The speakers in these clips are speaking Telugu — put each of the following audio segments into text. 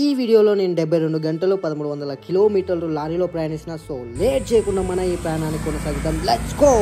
ఈ వీడియోలో నేను 72 గంటలు 1300 కిలోమీటర్లు లారీలో ప్రయాణిస్తున్నా. సో లేట్ చేయకుండా మన ఈ ప్రయాణాన్ని కొనసాగిద్దాం. Let's go.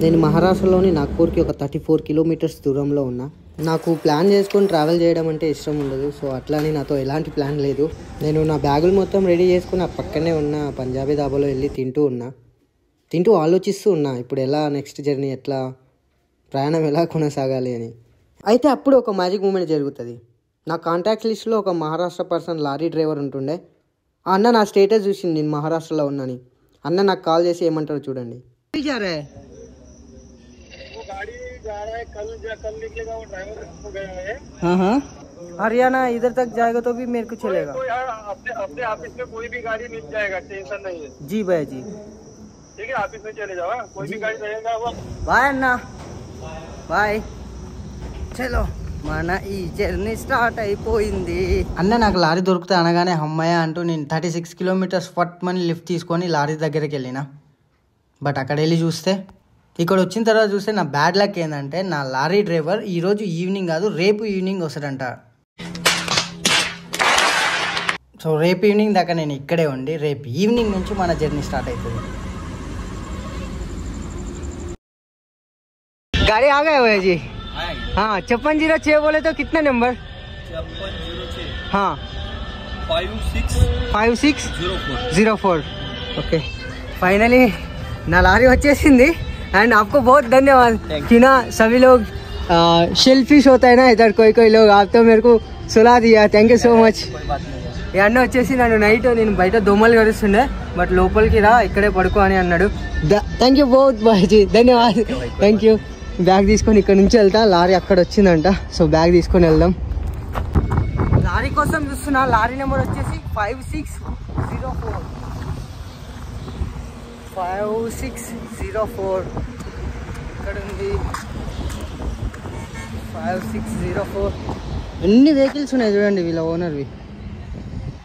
నేను మహారాష్ట్రలోని నాగ్పూర్కి ఒక 34 కిలోమీటర్స్ దూరంలో ఉన్నా. నాకు ప్లాన్ చేసుకొని ట్రావెల్ చేయడం అంటే ఇష్టం ఉండదు. సో అట్లానే నాతో ఎలాంటి ప్లాన్ లేదు. నేను నా బ్యాగులు మొత్తం రెడీ చేసుకుని ఆ పక్కనే ఉన్న పంజాబీ దాబాలో వెళ్ళి తింటూ ఆలోచిస్తూ ఉన్నా ఇప్పుడు ఎలా నెక్స్ట్ జర్నీ ఎట్లా ప్రయాణం ఎలా కొనసాగాలి అని. అయితే అప్పుడు ఒక మ్యాజిక్ మూమెంట్ జరుగుతుంది. నా కాంటాక్ట్ లిస్ట్లో ఒక మహారాష్ట్ర పర్సన్ లారీ డ్రైవర్ ఉంటుండే. ఆ అన్న నా స్టేటస్ చూసింది నేను మహారాష్ట్రలో ఉన్నాను. అన్న నాకు కాల్ చేసి ఏమంటారు చూడండి. हरियाणा इधर तक जाएगा तो भी मेरे को चलेगा. अपने ऑफिस में कोई भी गाड़ी मिल जाएगा, टेंशन नहीं है. जी भैया जी, ठीक है. ऑफिस में चले जाओ, कोई भी गाड़ी रहेगा वो. बाय अन्ना, बाय. చలో మన ఈ జర్నీ స్టార్ట్ అయిపోయింది. అన్న నాకు లారీ దొరుకుతా అనగానే అమ్మయ్య అంటూ నేను 36 కిలోమీటర్స్ ఫట్ మనీ లిఫ్ట్ తీసుకొని లారీ దగ్గరికి వెళ్ళిన. బట్ అక్కడ వెళ్ళి చూస్తే ఇక్కడ వచ్చిన తర్వాత చూస్తే నా బ్యాడ్ లక్ ఏంటంటే నా లారీ డ్రైవర్ ఈరోజు ఈవినింగ్ కాదు రేపు ఈవినింగ్ వస్తాడంట. సో రేపు ఈవినింగ్ దాకా నేను ఇక్కడే ఉండి రేపు ఈవినింగ్ నుంచి మన జర్నీ స్టార్ట్ అవుతుంది. गाड़ी आ गए भैया जी. हाँ 5606 बोले तो कितना नंबर? 5606. हाँ 5604. ओके फाइनली ना लारी వచ్చేసింది. एंड आपको बहुत धन्यवाद कि ना सभी लोग शेलफिश होता है ना इधर कोई लोग, आप तो मेरे को सुला दिया. Thank you so much. ఈ అన్న వచ్చేసి నన్ను నైట్ నేను బయట దోమలు కరుస్తుండే బట్ లోపలికి రా ఇక్కడే పడుకో అని అన్నాడు. థ్యాంక్ యూ బహుత్ బాజీ, ధన్యవాద్. Thank you. బ్యాగ్ తీసుకొని ఇక్కడ నుంచి వెళ్తా. లారీ అక్కడ వచ్చిందంట. సో బ్యాగ్ తీసుకొని వెళ్దాం. లారీ కోసం చూస్తున్నా. లారీ నెంబర్ వచ్చేసి 5604. 5604 ఇక్కడ ఉంది. 5604. ఎన్ని వెహికల్స్ ఉన్నాయి చూడండి వీళ్ళ ఓనర్వి.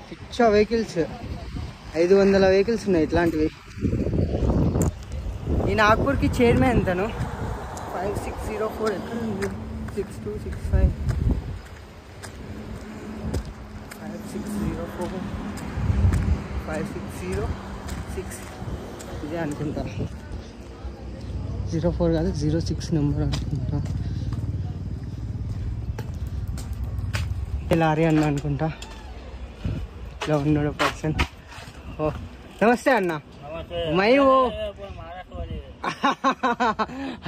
పిచ్చా వెహికల్స్, 500 వెహికల్స్ ఉన్నాయి ఇట్లాంటివి. ఈ నాగ్పూర్కి చైర్మన్ తను. 5604 ఎక్కడ ఉంది? 6265 5604 5606 ఇదే అనుకుంటా. 04 కాదు 06 నెంబర్ అనుకుంటా. లారీ అన్న అనుకుంటా. ఇలా ఉన్నాడు పర్సన్. ఓ నమస్తే అన్న. मैं वो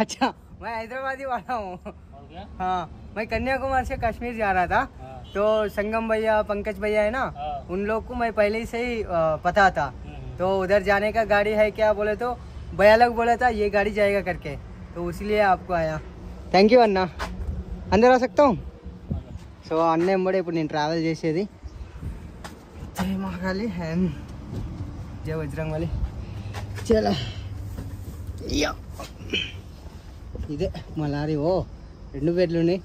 अच्छा मैं हैदराबादी वाला हूँ. हाँ मैं कन्याकुमारी से कश्मीर जा रहा था. तो संगम भैया पंकज भैया है ना, उन लोग को मैं पहले से ही पता था. तो उधर जाने का गाड़ी है क्या बोले तो भैया लोग बोला था ये गाड़ी जाएगा करके, तो इसलिए आपको आया. थैंक यू अन्ना. अंदर आ सकता हूँ. సో అన్న ఎంబడే ఇప్పుడు నేను ట్రావెల్ చేసేది. జై మహాకాళి అండ్ జై బజరంగబలి. చలో ఇదే మా లారీ. ఓ 2 బెడ్లు ఉన్నాయి.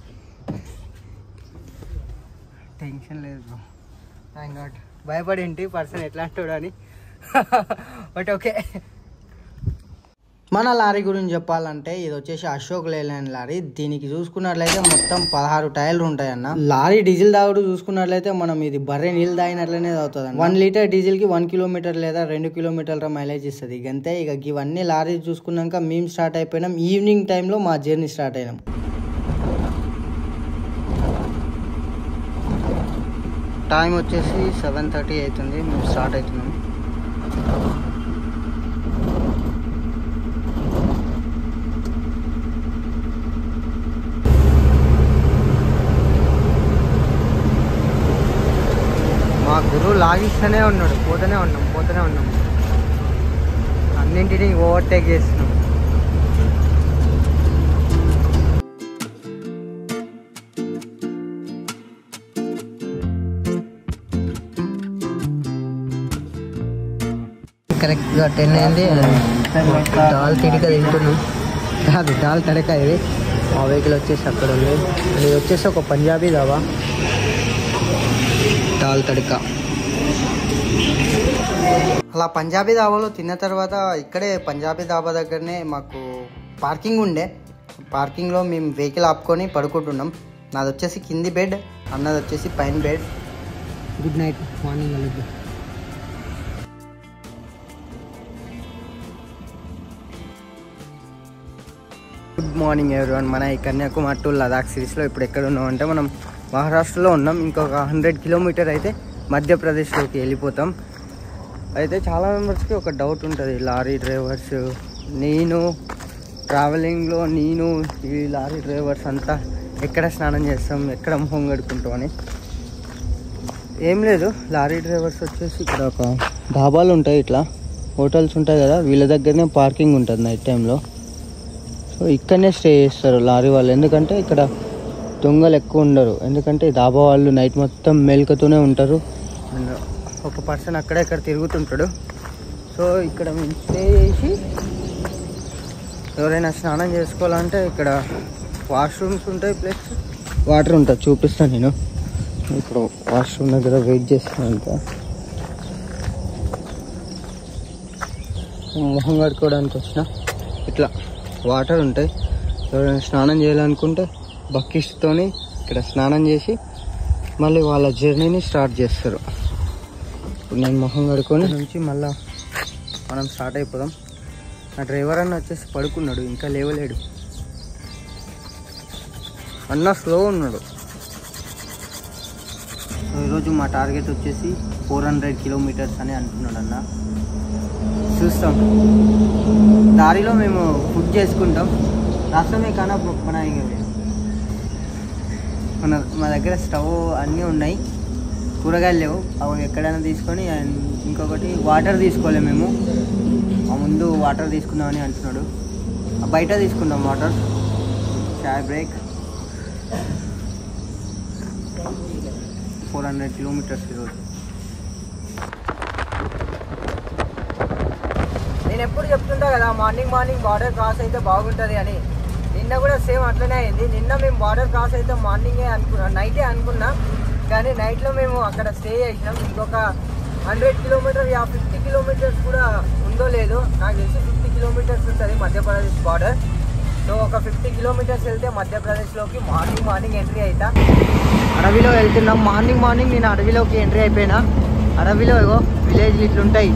టెన్షన్ లేదు బ్రో. Thank God. భయపడేంటి పర్సన్ ఎట్లా అంటాడు అని. But okay. మన లారీ గురించి చెప్పాలంటే ఇది వచ్చేసి అశోక్ లేలాండ్ లారీ. దీనికి చూసుకున్నట్లయితే మొత్తం 16 టైర్లు ఉంటాయన్న. లారీ డీజిల్ తాగుడు చూసుకున్నట్లయితే మనం ఇది బర్రె నీళ్ళు తాగినట్లనే తాగుతుంది. 1 లీటర్ డీజిల్ కి 1 కిలోమీటర్ లేదా 2 కిలోమీటర్ల మైలేజ్ ఇస్తుంది. అంతే. ఇక ఇవన్నీ లారీ చూసుకున్నాక మేము స్టార్ట్ అయిపోయినాం. ఈవినింగ్ టైంలో మా జర్నీ స్టార్ట్ అయినాం. టైం వచ్చేసి 7:30 అవుతుంది. మేము స్టార్ట్ అవుతున్నాం. మా గురువు లాగిస్తూనే ఉన్నాడు. పోతూనే ఉన్నాం. అన్నింటినీ ఓవర్టేక్ చేస్తున్నాం. కరెక్ట్గా 10 అయింది. దాల్ తిడిక తింటున్నాం, కాదు దాల్ తడక. ఇది మా వెహికల్ వచ్చేసి అక్కడ ఉంది. ఇది వచ్చేసి ఒక పంజాబీ దాబా, దాల్ తడక. అలా పంజాబీ దాబాలో తిన్న తర్వాత ఇక్కడే పంజాబీ దాబా దగ్గరనే మాకు పార్కింగ్ ఉండే. పార్కింగ్లో మేము వెహికల్ ఆపుకొని పడుకుంటున్నాం. నాది వచ్చేసి కింది బెడ్, అన్నది వచ్చేసి పైన బెడ్. గుడ్ నైట్, మార్నింగ్ కలుద్దాం. Good morning everyone. మన ఈ కన్యాకుమారి టు లదాఖ్ సిరీస్లో ఇప్పుడు ఎక్కడ ఉన్నాం అంటే మనం మహారాష్ట్రలో ఉన్నాం. ఇంకొక 100 కిలోమీటర్ అయితే మధ్యప్రదేశ్లోకి వెళ్ళిపోతాం. అయితే చాలా మెంబర్స్కి ఒక డౌట్ ఉంటుంది, లారీ డ్రైవర్స్, నేను ట్రావెలింగ్లో నేను ఈ లారీ డ్రైవర్స్ అంతా ఎక్కడ స్నానం చేస్తాం, ఎక్కడ మొహం కడుకుంటాం అని. ఏం లేదు, లారీ డ్రైవర్స్ వచ్చేసి ఇక్కడ ఒక డాబాలు ఉంటాయి, ఇట్లా హోటల్స్ ఉంటాయి కదా, వీళ్ళ దగ్గరనే పార్కింగ్ ఉంటుంది నైట్ టైంలో. సో ఇక్కడనే స్టే చేస్తారు లారీ వాళ్ళు. ఎందుకంటే ఇక్కడ దొంగలు ఎక్కువ ఉండరు, ఎందుకంటే డాబా వాళ్ళు నైట్ మొత్తం మేల్కతూనే ఉంటారు. అండ్ ఒక పర్సన్ అక్కడ ఇక్కడ తిరుగుతుంటాడు. సో ఇక్కడ మేము స్టే చేసి ఎవరైనా స్నానం చేసుకోవాలంటే ఇక్కడ వాష్రూమ్స్ ఉంటాయి, ప్లస్ వాటర్ ఉంటుంది. చూపిస్తాను నేను. ఇప్పుడు వాష్రూమ్ దగ్గర వెయిట్ చేస్తాను. అంతా మొహం కడుక్కోవడానికి వచ్చిన ఇట్లా వాటర్ ఉంటాయి. ఎవరైనా స్నానం చేయాలనుకుంటే బకెట్స్తోని ఇక్కడ స్నానం చేసి మళ్ళీ వాళ్ళ జర్నీని స్టార్ట్ చేస్తారు. ఇప్పుడు నేను మొహం కడుక్కొని నుంచి మళ్ళీ మనం స్టార్ట్ అయిపోదాం. నా డ్రైవర్ అన్న వచ్చేసి పడుకున్నాడు, ఇంకా లేవలేడు. అన్న స్లో ఉన్నాడు. ఈరోజు మా టార్గెట్ వచ్చేసి 400 కిలోమీటర్స్ అని అంటున్నాడు అన్న. చూస్తాం, దారిలో మేము ఫుడ్ చేసుకుంటాం. రాష్ట్రమే కానా మా దగ్గర స్టవ్ అన్నీ ఉన్నాయి, కూరగాయలు లేవు. అవి ఎక్కడైనా తీసుకొని, ఇంకొకటి వాటర్ తీసుకోలేము మేము. ముందు వాటర్ తీసుకుందామని అంటున్నాడు. బయట తీసుకుందాం వాటర్. చాయ్ బ్రేక్. 400 కిలోమీటర్స్ ఈరోజు. నేను ఎప్పుడు చెప్తుంటా కదా, మార్నింగ్ బార్డర్ క్రాస్ అయితే బాగుంటుంది అని. నిన్న కూడా సేమ్ అట్లనే అయింది. నిన్న మేము బార్డర్ క్రాస్ అయితే మార్నింగే నైటే అనుకున్నా, కానీ నైట్లో మేము అక్కడ స్టే చేసినాం. ఇంకొక 100 కిలోమీటర్ 50 కిలోమీటర్స్ కూడా ఉందో లేదో నాకు తెలిసి 50 కిలోమీటర్స్ ఉంటుంది మధ్యప్రదేశ్ బార్డర్. సో ఒక 50 కిలోమీటర్స్ వెళ్తే మధ్యప్రదేశ్లోకి మార్నింగ్ ఎంట్రీ అవుతా. అడవిలో వెళ్తున్నాం. మార్నింగ్ నేను అడవిలోకి ఎంట్రీ అయిపోయినా. అడవిలో ఏవో విలేజ్లు ఇట్లుంటాయి.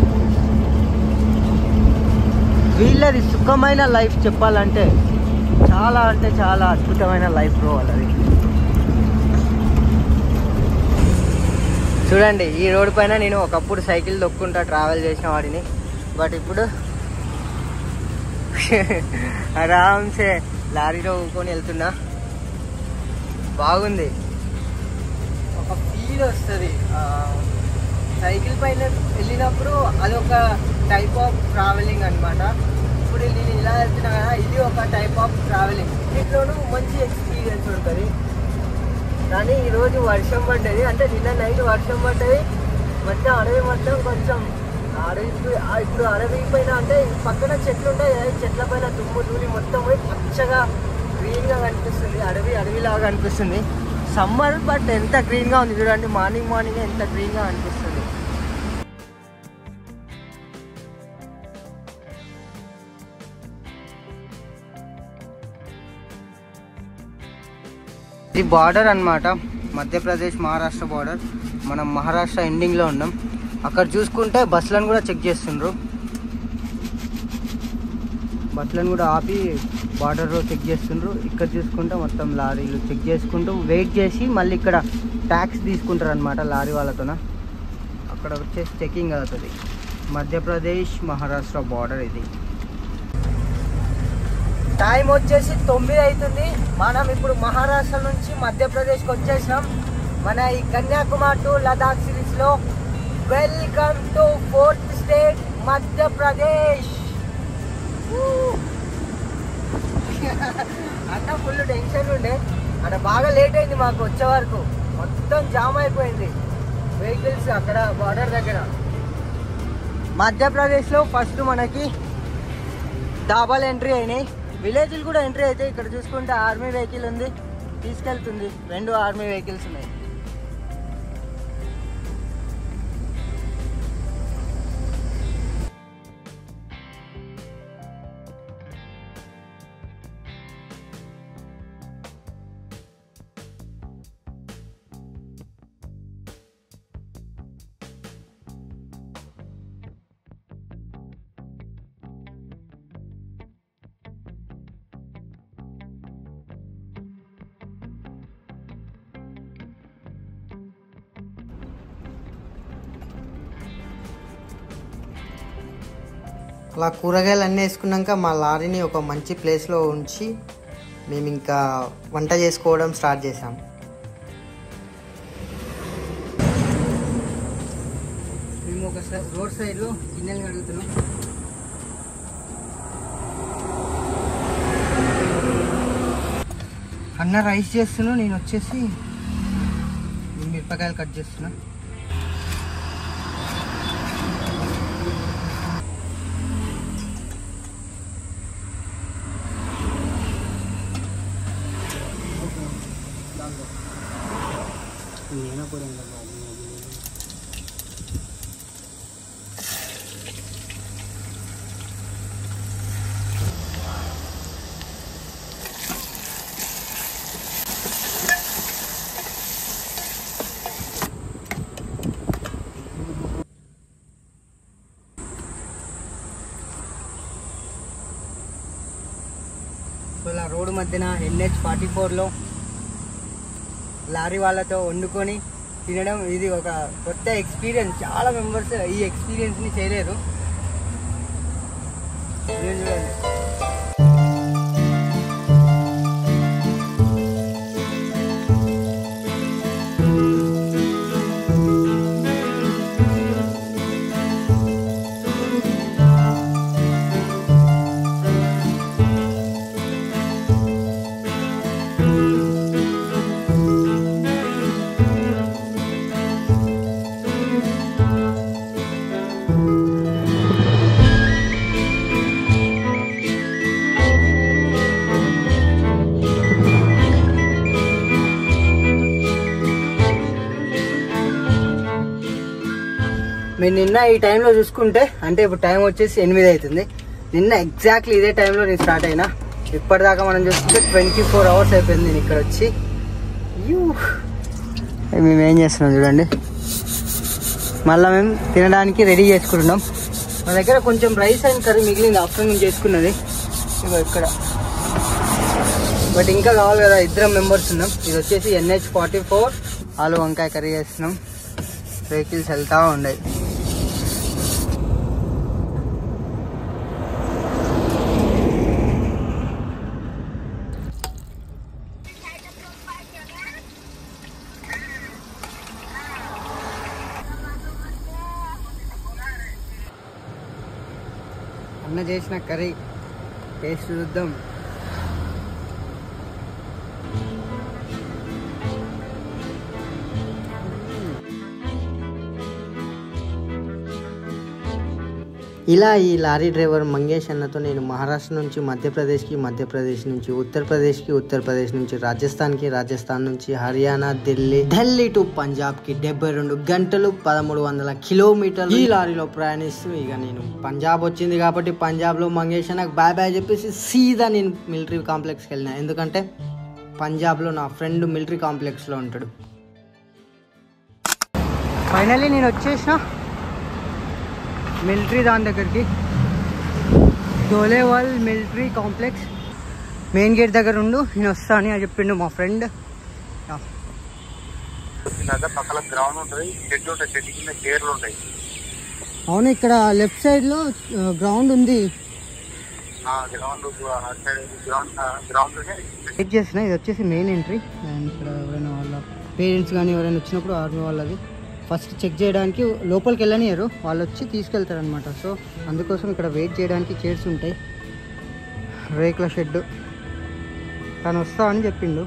వీళ్ళది సుఖమైన లైఫ్ చెప్పాలంటే చాలా అంటే చాలా అద్భుతమైన లైఫ్ బ్రో వాళ్ళది. చూడండి, ఈ రోడ్డు పైన నేను ఒకప్పుడు సైకిల్ దొక్కుంటా ట్రావెల్ చేసిన వాడిని, బట్ ఇప్పుడు ఆరామ్సే లారీలో ఊకొని వెళ్తున్నా. బాగుంది, ఒక ఫీల్ వస్తుంది. సైకిల్ పైన వెళ్ళినప్పుడు అదొక టైప్ ఆఫ్ ట్రావెలింగ్ అనమాట. ఇప్పుడు నేను ఇలా వెళ్తున్నా కదా, ఇది ఒక టైప్ ఆఫ్ ట్రావెలింగ్. దీంట్లోనూ మంచి ఎక్స్పీరియన్స్ ఉంటుంది. కానీ ఈరోజు వర్షం పడ్డది, అంటే నిన్న నైట్ వర్షం పడ్డది. మొత్తం అడవి మొత్తం కొంచెం ఇప్పుడు అడవి పైన అంటే పక్కన చెట్లు ఉంటాయి కదా, చెట్ల పైన దుమ్ము ధూళి మొత్తం పోయి పచ్చగా గ్రీన్గా కనిపిస్తుంది. అడవిలాగా అనిపిస్తుంది. సమ్మర్ బట్ ఎంత గ్రీన్గా ఉంది చూడండి. మార్నింగ్ ఎంత గ్రీన్గా అనిపిస్తుంది. ఇది బార్డర్ అన్నమాట, మధ్యప్రదేశ్ మహారాష్ట్ర బార్డర్. మనం మహారాష్ట్ర ఎండింగ్లో ఉన్నాం. అక్కడ చూసుకుంటే బస్సులను కూడా చెక్ చేస్తుండ్రు. బస్సులను కూడా ఆపి బార్డర్లో చెక్ చేస్తుండ్రు. ఇక్కడ చూసుకుంటే మొత్తం లారీలు చెక్ చేసుకుంటూ వెయిట్ చేసి మళ్ళీ ఇక్కడ ట్యాక్స్ తీసుకుంటారు అనమాట లారీ వాళ్ళతోన. అక్కడ వచ్చేసి చెకింగ్ అవుతుంది. మధ్యప్రదేశ్ మహారాష్ట్ర బార్డర్ ఇది. టైం వచ్చేసి 9 అవుతుంది. మనం ఇప్పుడు మహారాష్ట్ర నుంచి మధ్యప్రదేశ్కి వచ్చేసినాం. మన ఈ కన్యాకుమారి టు లదాఖ్ సిరీస్లో welcome to 4th state Madhya Pradesh. అన్న ఫుల్ టెన్షన్ ఉండే, అక్కడ బాగా లేట్ అయింది మాకు వచ్చే వరకు. మొత్తం జామ్ అయిపోయింది వెహికల్స్ అక్కడ బార్డర్ దగ్గర. మధ్యప్రదేశ్లో ఫస్ట్ మనకి డాబాలు ఎంట్రీ అయినాయి, విలేజ్లు కూడా ఎంట్రీ అవుతాయి. ఇక్కడ చూసుకుంటే ఆర్మీ వెహికల్ ఉంది, తీసుకెళ్తుంది. 2 ఆర్మీ వెహికల్స్ ఉన్నాయి. అలా కూరగాయలు అన్నీ వేసుకున్నాక మా లారీని ఒక మంచి ప్లేస్లో ఉంచి మేము ఇంకా వంట చేసుకోవడం స్టార్ట్ చేసాం. మేము ఒక రోడ్ సైడ్లో గిన్నెలు కడుగుతున్నాం. అన్న రైస్ చేస్తున్నాను, నేను వచ్చేసి మిరపకాయలు కట్ చేస్తున్నా. ఇలా రోడ్డు మధ్యన NH44లో లారీ వాళ్ళతో వండుకొని తినడం ఇది ఒక కొత్త ఎక్స్పీరియన్స్. చాలా మెంబర్స్ ఈ ఎక్స్పీరియన్స్ని చేయలేరు. చూడండి. మేము నిన్న ఈ టైంలో చూసుకుంటే, అంటే ఇప్పుడు టైం వచ్చేసి 8 అవుతుంది. నిన్న ఎగ్జాక్ట్లీ ఇదే టైంలో నేను స్టార్ట్ అయినా. ఇప్పటిదాకా మనం చూసుకుంటే 24 అవర్స్ అయిపోయింది నేను ఇక్కడ వచ్చి. మేము ఏం చేస్తున్నాం చూడండి, మళ్ళీ మేము తినడానికి రెడీ చేసుకుంటున్నాం. మా దగ్గర కొంచెం రైస్ అండ్ కర్రీ మిగిలింది, ఆఫ్టర్నూన్ చేసుకున్నది ఇగో ఇక్కడ. బట్ ఇంకా కావాలి కదా, 2 మెంబర్స్ ఉన్నాం. ఇది వచ్చేసి NH44 ఆలు వంకాయ కర్రీ చేస్తున్నాం. వెహికల్స్ వెళ్తూ ఉన్నాయి. అన్న చేసిన కర్రీ టేస్ట్ చూద్దాం. ఇలా ఈ లారీ డ్రైవర్ మంగేష్ అన్నతో నేను మహారాష్ట్ర నుంచి మధ్యప్రదేశ్కి, మధ్యప్రదేశ్ నుంచి ఉత్తరప్రదేశ్కి, ఉత్తరప్రదేశ్ నుంచి రాజస్థాన్కి, రాజస్థాన్ నుంచి హర్యానా, ఢిల్లీ టు పంజాబ్కి 72 గంటలు 1300 కిలోమీటర్లు ఈ లారీలో ప్రయాణిస్తూ ఇక నేను పంజాబ్ వచ్చింది కాబట్టి పంజాబ్లో మంగేష్ అన్నకు బాయ్ బాయ్ చెప్పేసి సీదా నేను మిలిటరీ కాంప్లెక్స్కి వెళ్ళినా. ఎందుకంటే పంజాబ్లో నా ఫ్రెండ్ మిలిటరీ కాంప్లెక్స్లో ఉంటాడు. ఫైనల్లీ నేను వచ్చేసిన మిలిటరీ దాని దగ్గరికి, దోలేవాల్ మిలిటరీ కాంప్లెక్స్. మెయిన్ గేట్ దగ్గర ఉండు, నేను వస్తాను అని చెప్పిండు మా ఫ్రెండ్. అవును, ఇక్కడ లెఫ్ట్ సైడ్ లో గ్రౌండ్ ఉంది. చెక్ చేసిన, ఇది వచ్చేసి మెయిన్ ఎంట్రీ. అండ్ ఇక్కడ ఎవరైనా వాళ్ళ పేరెంట్స్ కానీ ఎవరైనా వచ్చినప్పుడు ఆర్మీ వాళ్ళది ఫస్ట్ చెక్ చేయడానికి లోపలికి వెళ్ళనియరు, వాళ్ళు వచ్చి తీసుకెళ్తారు అనమాట. సో అందుకోసం ఇక్కడ వెయిట్ చేయడానికి చైర్స్ ఉంటాయి. రేకుల షెడ్. తను వస్తా అని చెప్పిండు.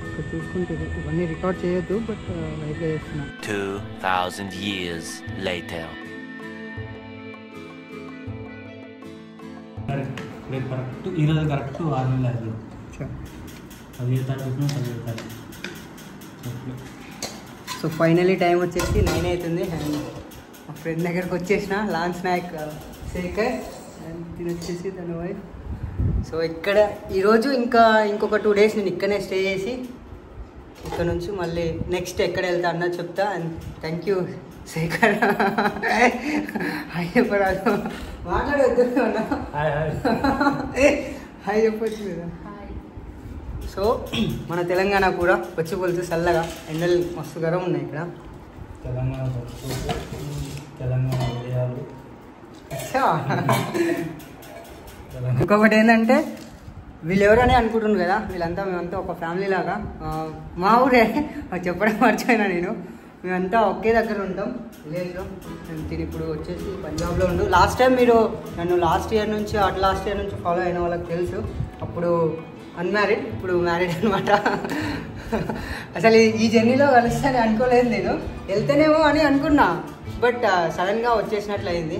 ఇక్కడ చూసుకుంటే ఇవన్నీ రికార్డ్ చేయొద్దు, బట్ లైవ్గా చేస్తున్నా. 2000 years later. రేపు కరెక్ట్ ఈరోజు కరెక్ట్ 6 నెలలు అవుతుంది. 17 తారీఖు 17 తారీఖు. సో ఫైనలీ టైం వచ్చేసి 9 అవుతుంది అండ్ మా ఫ్రెండ్ దగ్గరకు వచ్చేసిన లాన్స్ నాయక్ శేఖర్ అండ్ తిని వచ్చేసి తన వైఫ్. సో ఇక్కడ ఈరోజు ఇంకొక 2 days నేను ఇక్కడనే స్టే చేసి ఇక్కడ నుంచి మళ్ళీ నెక్స్ట్ ఎక్కడ వెళ్తా అన్నది చెప్తా. And thank you Shekhar. Hi చెప్పరాదు, మాట్లాడవద్దు అన్న. హాయ్ చెప్పొచ్చు కదా. సో మన తెలంగాణ కూడా వచ్చి పోల్చి చల్లగా, ఎండలు మస్తు గరం ఉన్నాయి ఇక్కడ. తెలంగాణ ఉదయాలు. ఇంకొకటి ఏంటంటే వీళ్ళు ఎవరని అనుకుంటున్నారు కదా, మేమంతా ఒక ఫ్యామిలీ లాగా. మా ఊరే చెప్పడం మర్చిపోయినా నేను. మేమంతా ఒకే దగ్గర ఉంటాం విలేజ్లో. నేను ఇప్పుడు వచ్చేసి పంజాబ్లో ఉండు. లాస్ట్ టైం మీరు నన్ను లాస్ట్ ఇయర్ నుంచి ఫాలో అయిన వాళ్ళకి తెలుసు. అప్పుడు అన్మ్యారీడ్, ఇప్పుడు మ్యారీడ్ అనమాట. అసలు ఈ జర్నీలో కలుస్తానే అనుకోలేదు నేను. వెళ్తేనేమో అని అనుకున్నా, బట్ సడన్గా వచ్చేసినట్లు అయింది.